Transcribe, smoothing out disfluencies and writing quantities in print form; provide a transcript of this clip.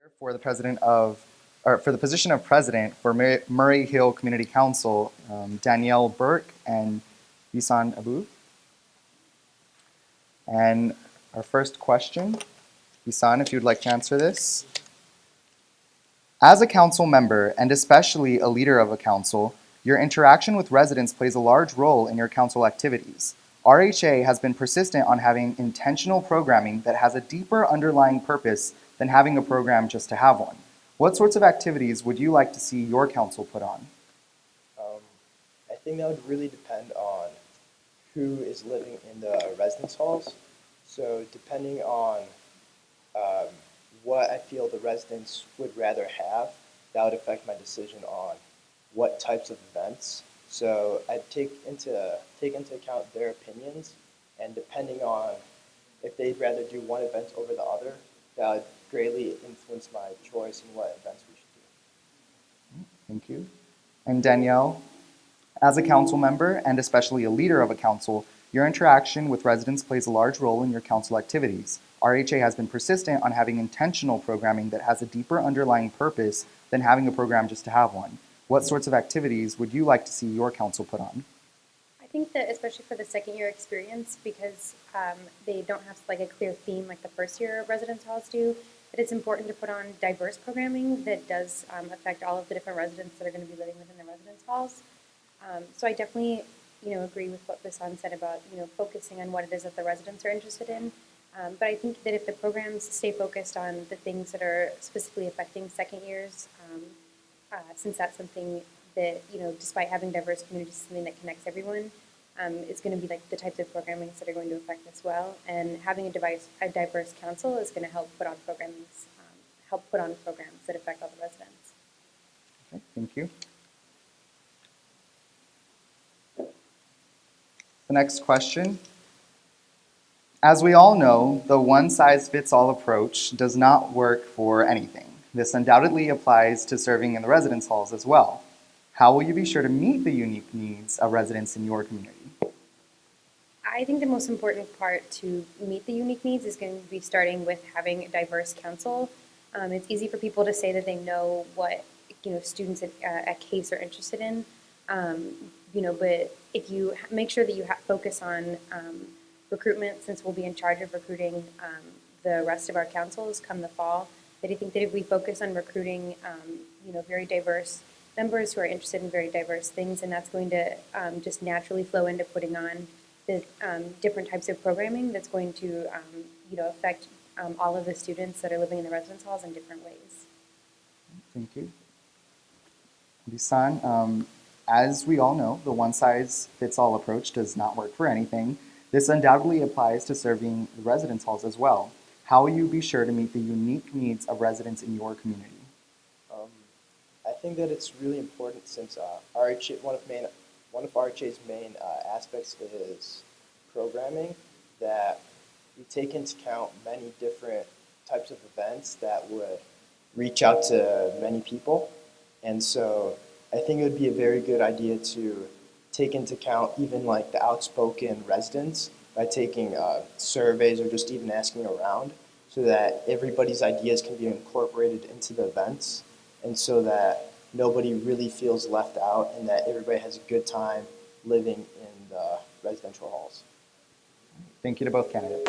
For the for the position of president for Murray Hill Community Council, Danielle Burk and Bissan Abboud. And our first question, Bissan, if you'd like to answer this. As a council member, and especially a leader of a council, your interaction with residents plays a large role in your council activities. RHA has been persistent on having intentional programming that has a deeper underlying purpose than having a program just to have one. What sorts of activities would you like to see your council put on? I think that would really depend on who is living in the residence halls. So depending on what I feel the residents would rather have, that would affect my decision on what types of events. So I'd take into account their opinions, and depending on if they'd rather do one event over the other, that would greatly influence my choice in what events we should do. Thank you. And Danielle, as a council member and especially a leader of a council, your interaction with residents plays a large role in your council activities. RHA has been persistent on having intentional programming that has a deeper underlying purpose than having a program just to have one. What sorts of activities would you like to see your council put on? I think that especially for the second year experience, because they don't have like a clear theme like the first year residence halls do, that it's important to put on diverse programming that does affect all of the different residents that are going to be living within the residence halls. So I definitely, agree with what Bissan said about, focusing on what it is that the residents are interested in. But I think that if the programs stay focused on the things that are specifically affecting second years, since that's something that, despite having diverse communities, something that connects everyone, is going to be like the types of programming that are going to affect us well. And having a diverse council is going to help put on programs that affect all the residents. Okay, thank you. The next question. As we all know, the one-size-fits-all approach does not work for anything. This undoubtedly applies to serving in the residence halls as well. How will you be sure to meet the unique needs of residents in your community? I think the most important part to meet the unique needs is going to be starting with having a diverse council. It's easy for people to say that they know what students at CASE are interested in, but if you make sure that you focus on recruitment, since we'll be in charge of recruiting the rest of our councils come the fall, that I think that if we focus on recruiting, very diverse members who are interested in very diverse things, and that's going to just naturally flow into putting on the different types of programming that's going to, affect all of the students that are living in the residence halls in different ways. Thank you. Bissan, as we all know, the one-size-fits-all approach does not work for anything. This undoubtedly applies to serving the residence halls as well. How will you be sure to meet the unique needs of residents in your community? I think that it's really important since RHA, one of RHA's main aspects is programming, that we take into account many different types of events that would reach out to many people. And so I think it would be a very good idea to take into account even like the outspoken residents by taking surveys or just even asking around, so that everybody's ideas can be incorporated into the events, and so that nobody really feels left out and that everybody has a good time living in the residential halls. Thank you to both candidates.